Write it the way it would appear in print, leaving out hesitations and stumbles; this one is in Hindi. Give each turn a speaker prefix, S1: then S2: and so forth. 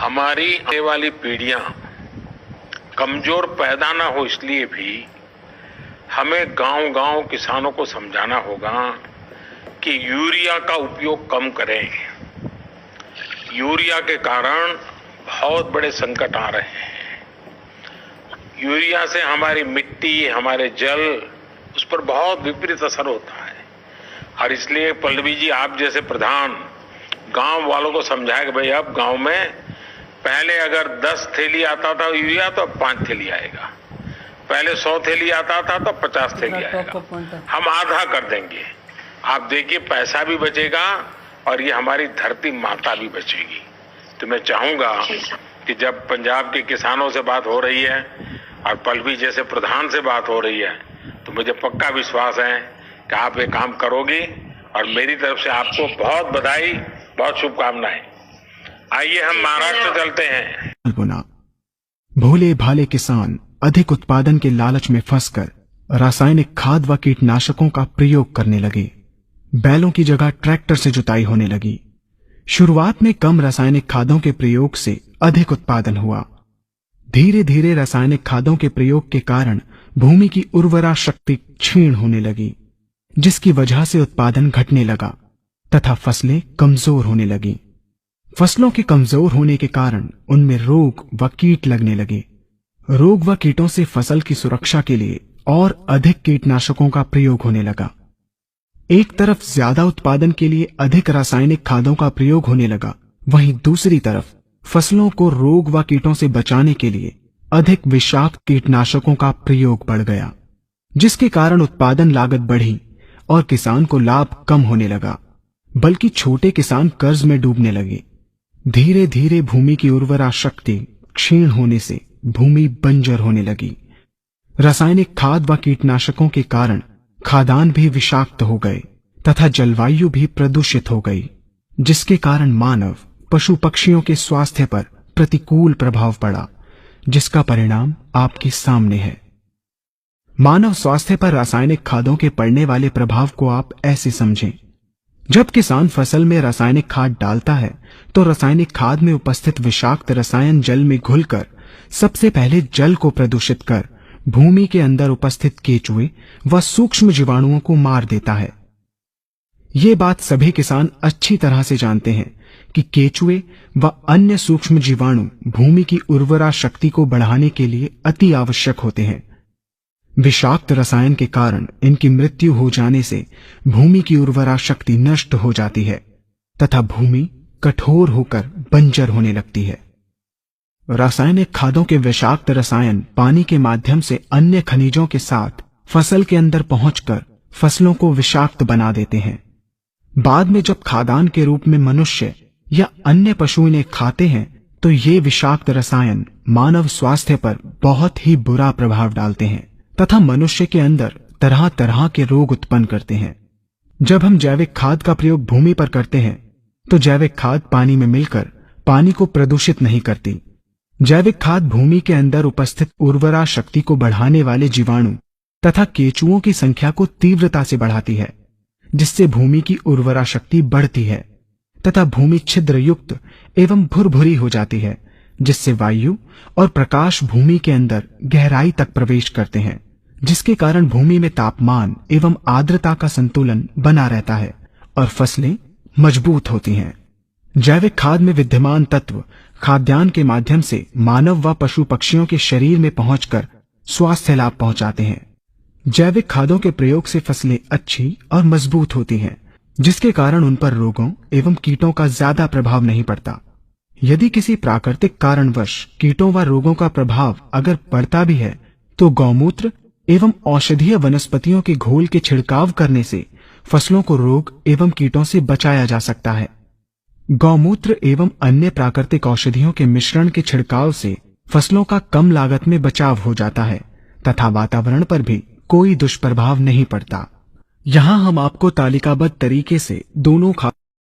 S1: हमारी आने वाली पीढ़ियां कमजोर पैदा ना हो, इसलिए भी हमें गांव-गांव किसानों को समझाना होगा कि यूरिया का उपयोग कम करें। यूरिया के कारण बहुत बड़े संकट आ रहे हैं। यूरिया से हमारी मिट्टी, हमारे जल, उस पर बहुत विपरीत असर होता है। और इसलिए पल्लवी जी, आप जैसे प्रधान गांव वालों को समझाए कि भाई अब गांव में पहले अगर 10 थैली आता था यूरिया तो अब 5 थैली आएगा, पहले 100 थैली आता था तो 50 थैली आएगा, हम आधा कर देंगे। आप देखिए पैसा भी बचेगा और ये हमारी धरती माता भी बचेगी। तो मैं चाहूंगा कि जब पंजाब के किसानों से बात हो रही है और पल्लवी जैसे प्रधान से बात हो रही है, तो मुझे पक्का विश्वास है कि आप ये काम करोगी और मेरी तरफ से आपको बहुत बधाई, बहुत शुभकामनाएं। आइए हम महाराष्ट्र चलते हैं।
S2: भोले भाले किसान अधिक उत्पादन के लालच में फंसकर रासायनिक खाद व कीटनाशकों का प्रयोग करने लगे। बैलों की जगह ट्रैक्टर से जुताई होने लगी। शुरुआत में कम रासायनिक खादों के प्रयोग से अधिक उत्पादन हुआ। धीरे धीरे रासायनिक खादों के प्रयोग के कारण भूमि की उर्वरा शक्ति क्षीण होने लगी, जिसकी वजह से उत्पादन घटने लगा तथा फसलें कमजोर होने लगी। फसलों के कमजोर होने के कारण उनमें रोग व कीट लगने लगे। रोग व कीटों से फसल की सुरक्षा के लिए और अधिक कीटनाशकों का प्रयोग होने लगा। एक तरफ ज्यादा उत्पादन के लिए अधिक रासायनिक खादों का प्रयोग होने लगा, वहीं दूसरी तरफ फसलों को रोग व कीटों से बचाने के लिए अधिक विषाक्त कीटनाशकों का प्रयोग बढ़ गया, जिसके कारण उत्पादन लागत बढ़ी और किसान को लाभ कम होने लगा, बल्कि छोटे किसान कर्ज में डूबने लगे। धीरे धीरे भूमि की उर्वरा शक्ति क्षीण होने से भूमि बंजर होने लगी। रासायनिक खाद व कीटनाशकों के कारण खाद्यान्न भी विषाक्त हो गए तथा जलवायु भी प्रदूषित हो गई, जिसके कारण मानव, पशु पक्षियों के स्वास्थ्य पर प्रतिकूल प्रभाव पड़ा, जिसका परिणाम आपके सामने है। मानव स्वास्थ्य पर रासायनिक खादों के पड़ने वाले प्रभाव को आप ऐसे समझें। जब किसान फसल में रासायनिक खाद डालता है तो रासायनिक खाद में उपस्थित विषाक्त रसायन जल में घुलकर सबसे पहले जल को प्रदूषित कर भूमि के अंदर उपस्थित केचुए व सूक्ष्म जीवाणुओं को मार देता है। ये बात सभी किसान अच्छी तरह से जानते हैं कि केचुए व अन्य सूक्ष्म जीवाणु भूमि की उर्वरा शक्ति को बढ़ाने के लिए अति आवश्यक होते हैं। विषाक्त रसायन के कारण इनकी मृत्यु हो जाने से भूमि की उर्वरा शक्ति नष्ट हो जाती है तथा भूमि कठोर होकर बंजर होने लगती है। रासायनिक खादों के विषाक्त रसायन पानी के माध्यम से अन्य खनिजों के साथ फसल के अंदर पहुंचकर फसलों को विषाक्त बना देते हैं। बाद में जब खाद्यान्न के रूप में मनुष्य या अन्य पशु इन्हें खाते हैं तो ये विषाक्त रसायन मानव स्वास्थ्य पर बहुत ही बुरा प्रभाव डालते हैं तथा मनुष्य के अंदर तरह तरह के रोग उत्पन्न करते हैं। जब हम जैविक खाद का प्रयोग भूमि पर करते हैं तो जैविक खाद पानी में मिलकर पानी को प्रदूषित नहीं करती। जैविक खाद भूमि के अंदर उपस्थित उर्वरा शक्ति को बढ़ाने वाले जीवाणु तथा केचुओं की संख्या को तीव्रता से बढ़ाती है, जिससे भूमि की उर्वरा शक्ति बढ़ती है तथा भूमि छिद्र युक्त एवं भुरभुरी हो जाती है, जिससे वायु और प्रकाश भूमि के अंदर गहराई तक प्रवेश करते हैं, जिसके कारण भूमि में तापमान एवं आर्द्रता का संतुलन बना रहता है और फसलें मजबूत होती हैं। जैविक खाद में विद्यमान तत्व खाद्यान्न के माध्यम से मानव व पशु पक्षियों के शरीर में पहुंचकर स्वास्थ्य लाभ पहुंचाते हैं। जैविक खादों के प्रयोग से फसलें अच्छी और मजबूत होती हैं, जिसके कारण उन पर रोगों एवं कीटों का ज्यादा प्रभाव नहीं पड़ता। यदि किसी प्राकृतिक कारणवश कीटों व रोगों का प्रभाव अगर पड़ता भी है तो गौमूत्र एवं औषधीय वनस्पतियों के घोल के छिड़काव करने से फसलों को रोग एवं कीटों से बचाया जा सकता है। गौमूत्र एवं अन्य प्राकृतिक औषधियों के मिश्रण के छिड़काव से फसलों का कम लागत में बचाव हो जाता है तथा वातावरण पर भी कोई दुष्प्रभाव नहीं पड़ता। यहाँ हम आपको तालिकाबद्ध तरीके से दोनों